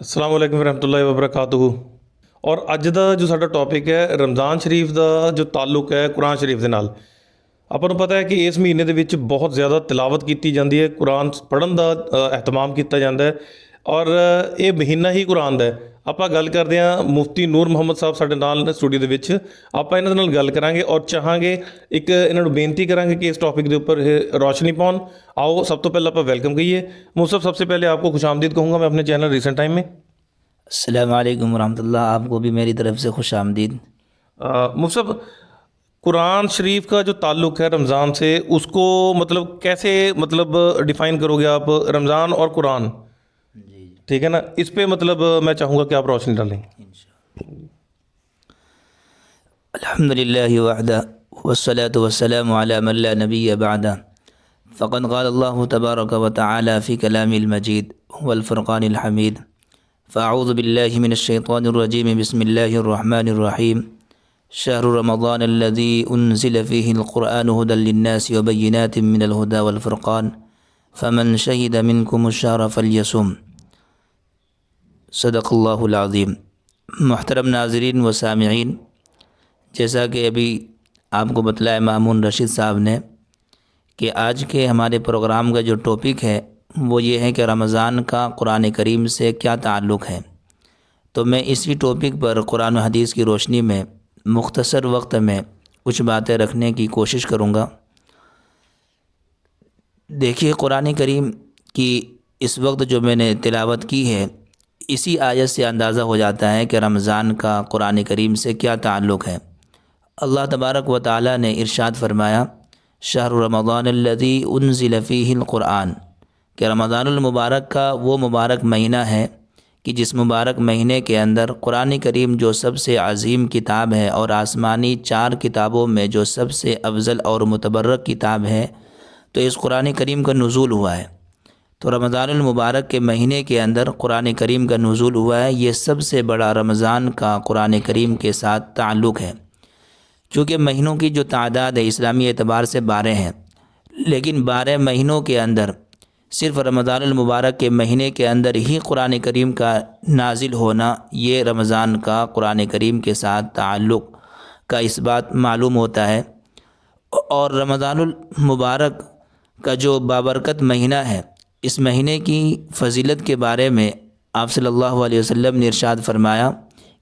ਅਸਲਾਮ ਵਾਲੇਕੁਮ ਰਹਿਮਤੁਲਾਹਿ ਵਬਰਕਾਤੁਹੂ। ਔਰ ਅੱਜ ਦਾ ਜੋ ਸਾਡਾ ਟੌਪਿਕ ਹੈ ਰਮਜ਼ਾਨ ਸ਼ਰੀਫ ਦਾ ਜੋ ਤਾਲੁਕ ਹੈ ਕੁਰਾਨ ਸ਼ਰੀਫ ਦੇ ਨਾਲ। ਆਪਾਂ ਨੂੰ ਪਤਾ ਹੈ ਕਿ ਇਸ ਮਹੀਨੇ ਦੇ ਵਿੱਚ ਬਹੁਤ ਜ਼ਿਆਦਾ ਤਿਲਾਵਤ ਕੀਤੀ ਜਾਂਦੀ ਹੈ, ਕੁਰਾਨ ਪੜ੍ਹਨ ਦਾ ਅਹਿਤਮਾਮ ਕੀਤਾ ਜਾਂਦਾ ਹੈ ਔਰ ਇਹ ਮਹੀਨਾ ਹੀ ਕੁਰਾਨ ਦਾ ਹੈ। ਆਪਾਂ ਗੱਲ ਕਰਦੇ ਹਾਂ ਮੁਫਤੀ ਨੂਰ ਮੁਹੰਮਦ ਸਾਹਿਬ ਸਾਡੇ ਨਾਲ ਨੇ ਸਟੂਡੀਓ ਦੇ ਵਿੱਚ। ਆਪਾਂ ਇਹਨਾਂ ਦੇ ਨਾਲ ਗੱਲ ਕਰਾਂਗੇ ਔਰ ਚਾਹਾਂਗੇ ਇੱਕ ਇਹਨਾਂ ਨੂੰ ਬੇਨਤੀ ਕਰਾਂਗੇ ਕਿ ਇਸ ਟੌਪਿਕ ਦੇ ਉੱਪਰ ਇਹ ਰੌਸ਼ਨੀ ਪਾਉਣ। आओ सब तो पहले आप वेलकम कहिए मुफ्ती साहब। सबसे पहले आपको खुशामदीद कहूँगा मैं अपने चैनल रिसेंट टाइम में। अस्सलाम वालेकुम रहमतुल्लाह, आपको भी मेरी तरफ से खुश आमदीद। मुफ्ती साहब, कुरान शरीफ का जो ताल्लुक़ है रमज़ान से, उसको मतलब कैसे मतलब डिफ़ाइन करोगे आप, रमज़ान और कुरान? जी ठीक है ना, इस पे मतलब मैं चाहूँगा कि आप रोशनी डालें। अल्हम्दुलिल्लाहि वहदा वस्सलातु वस्सलामु अला मन ला नबिय्य बअदा फ़क़द क़ाल अल्लाहु तबारक व तआला फ़ी कलामिल मजीद वल फ़ुरक़ानिल हमीद फ़अऊज़ु बिल्लाहि मिनश शैतानिर रजीम बिस्मिल्लाहिर रहमानिर रहीम शहरु रमज़ान अल्लज़ी उन्ज़िल फ़ीहिल क़ुरआनु हुदल लिन्नासि व बय्यिनातिम मिनल हुदा वल फ़ुरक़ान फ़मन शहिद मिनकुमुश शहर फ़ल्यसुम। सदक़ल्लाहुल अज़ीम। मुहतरम नाज़रीन व सामिईन, जैसा कि अभी आपको बतलाया मामून रशीद साहब ने कि आज के हमारे प्रोग्राम का जो टॉपिक है वो ये है कि रमज़ान का कुरान करीम से क्या ताल्लुक़ है। तो मैं इसी टॉपिक पर कुरान और हदीस की रोशनी में मुख्तसर वक्त में कुछ बातें रखने की कोशिश करूँगा। देखिए, कुरान करीम की इस वक्त जो मैंने तिलावत की है, इसी आयत से अंदाज़ा हो जाता है कि रमज़ान का कुरान करीम से क्या ताल्लुक़ है। अल्लाह तबारक व तआला ने इरशाद फरमाया, शहरु रमज़ान अल्लज़ी उन्ज़िल फ़ीहिल क़ुरआन, कि रमज़ानुल मुबारक का वो मुबारक महीना है कि जिस मुबारक महीने के अंदर कुरान करीम जो सबसे अज़ीम किताब है और आसमानी 4 किताबों में जो सबसे अफजल और मुतबर्रक किताब है, तो इस कुरान करीम का नुज़ूल हुआ है। तो रमज़ानुल मुबारक के महीने के अंदर कुरान करीम का नुज़ूल हुआ है। ये सबसे बड़ा रमज़ान का कुरान करीम के साथ ताल्लुक़ है। चूँकि महीनों की जो तादाद है इस्लामी एतबार से 12 हैं, लेकिन 12 महीनों के अंदर सिर्फ़ रमज़ानुल मुबारक के महीने के अंदर ही कुरान करीम का नाजिल होना, ये रमज़ान का कुरान करीम के साथ ताल्लुक़ का इस बात मालूम होता है। और रमज़ानुल मुबारक का जो बाबरकत महीना है, इस महीने की फ़जीलत के बारे में आप सल्लल्लाहु अलैहि वसल्लम ने इरशाद फरमाया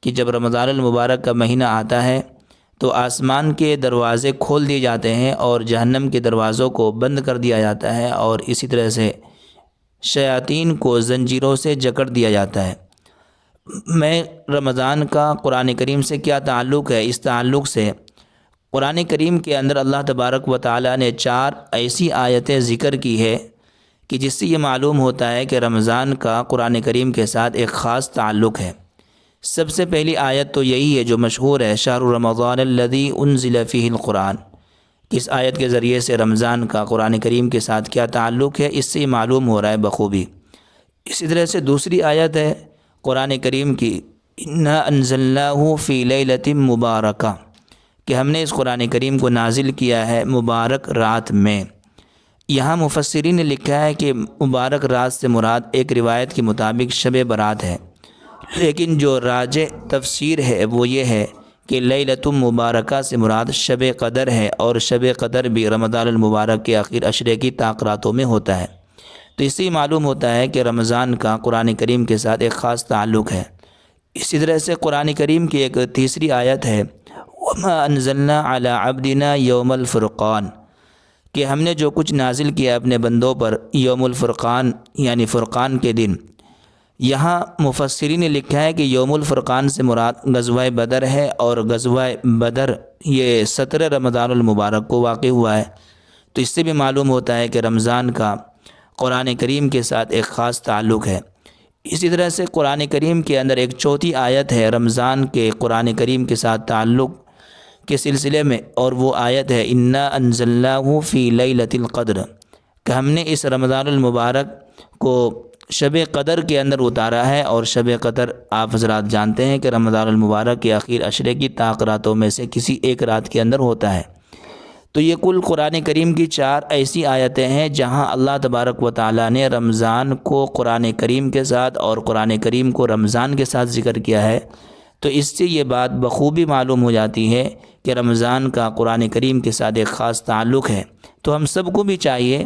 कि जब रमज़ानुल मुबारक का महीना आता है तो आसमान के दरवाज़े खोल दिए जाते हैं और जहन्नम के दरवाज़ों को बंद कर दिया जाता है, और इसी तरह से शयातीन को ज़ंजीरों से जकड़ दिया जाता है। मैं रमज़ान का कुरान करीम से क्या ताल्लुक़ है, इस ताल्लुक़ से कुरान करीम के अंदर अल्लाह तबारक व तआला ने 4 ऐसी आयतें ज़िक्र की है कि जिससे ये मालूम होता है कि रमज़ान का कुरान करीम के साथ एक ख़ास ताल्लुक़ है। सबसे पहली आयत तो यही है जो मशहूर है, शहरु रमज़ान अल्लज़ी उन्ज़िल फ़ीहिल क़ुरआन। इस आयत के ज़रिए से रमज़ान का कुरान करीम के साथ क्या ताल्लुक़ है, इससे मालूम हो रहा है बखूबी। इसी तरह से दूसरी आयत है कुरान करीम की, इन्ना अंज़लनाहु फ़ी लैलतिन मुबारका, कि हमने इस कुरान करीम को नाजिल किया है मुबारक रात में। यहाँ मुफस्सिरीन ने लिखा है कि मुबारक रात से मुराद एक रिवायत के मुताबिक शब बरात है, लेकिन जो राज तफसीर है वो ये है कि लैलतुम मुबारका से मुराद शब क़दर है, और शब क़दर भी रमज़ानुल मुबारक के आखिर अशरे की ताक़रातों में होता है। तो इससे मालूम होता है कि रमज़ान का कुरान करीम के साथ एक ख़ास ताल्लुक़ है। इसी तरह से कुरान करीम की एक तीसरी आयत है, वमा अनज़लना अला अब्दिना यौमल फ़ुरक़ान, कि हमने जो कुछ नाजिल किया अपने बंदों पर यौमुल फ़ुरक़ान यानी फ़ुरक़ान के दिन। यहाँ मुफस्सिरीन ने लिखा है कि यौमुल फ़ुरक़ान से मुराद ग़ज़वा बदर है, और ग़ज़वा बदर ये 17 रमज़ानुल मुबारक को वाक़ हुआ है। तो इससे भी मालूम होता है कि रमज़ान का कुरान करीम के साथ एक ख़ास ताल्लुक़ है। इसी तरह से कुरान करीम के अंदर एक चौथी आयत है रमज़ान के कुरान करीम के साथ ताल्लुक़ के सिलसिले में, और वो आयत है, इन्ना अंज़लनाहु फ़ी लैलतिल क़द्र, कि हमने इस रमज़ानुल मुबारक को शब क़दर के अंदर उतारा है। और शब क़दर आप हज़रात जानते हैं कि रमज़ानुल मुबारक के आखिर अशरे की ताक़रातों में से किसी एक रात के अंदर होता है। تو یہ کل قرآن کریم کی 4 ایسی آیتیں ہیں جہاں اللہ تبارک و تعالیٰ نے رمضان کو قرآن کریم کے ساتھ اور قرآن کریم کو رمضان کے ساتھ ذکر کیا ہے۔ تو اس سے یہ بات بخوبی معلوم ہو جاتی ہے کہ رمضان کا قرآن کریم کے ساتھ ایک خاص تعلق ہے۔ تو ہم سب کو بھی چاہیے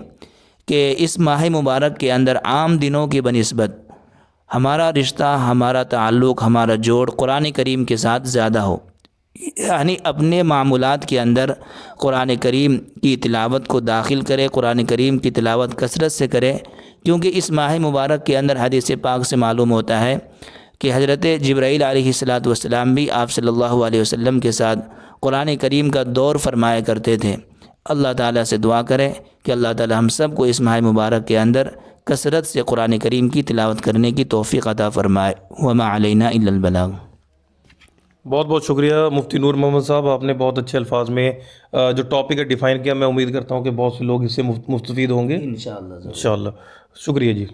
کہ اس ماہ مبارک کے اندر عام دنوں کی بنسبت ہمارا رشتہ، ہمارا تعلق، ہمارا جوڑ قرآن کریم کے ساتھ زیادہ ہو، یعنی اپنے معمولات کے اندر قرآن کریم کی تلاوت کو داخل کرے، قرآن کریم کی تلاوت کثرت سے کرے، کیونکہ اس ماہ مبارک کے اندر حدیث پاک سے معلوم ہوتا ہے کہ حضرت جبرائیل علیہ السلام بھی آپ صلی اللہ علیہ وسلم کے ساتھ قرآن کریم کا دور فرمایا کرتے تھے۔ اللہ تعالیٰ سے دعا کریں کہ اللہ تعالیٰ ہم سب کو اس ماہ مبارک کے اندر کثرت سے قرآن کریم کی تلاوت کرنے کی توفیق عطا فرمائے۔ وما علینا الا البلاغ۔ بہت بہت شکریہ مفتی نور محمد صاحب، آپ نے بہت اچھے الفاظ میں جو ٹاپک ہے ڈیفائن کیا۔ میں امید کرتا ہوں کہ بہت سے لوگ اس سے مستفید ہوں گے انشاءاللہ انشاءاللہ۔ شکریہ جی۔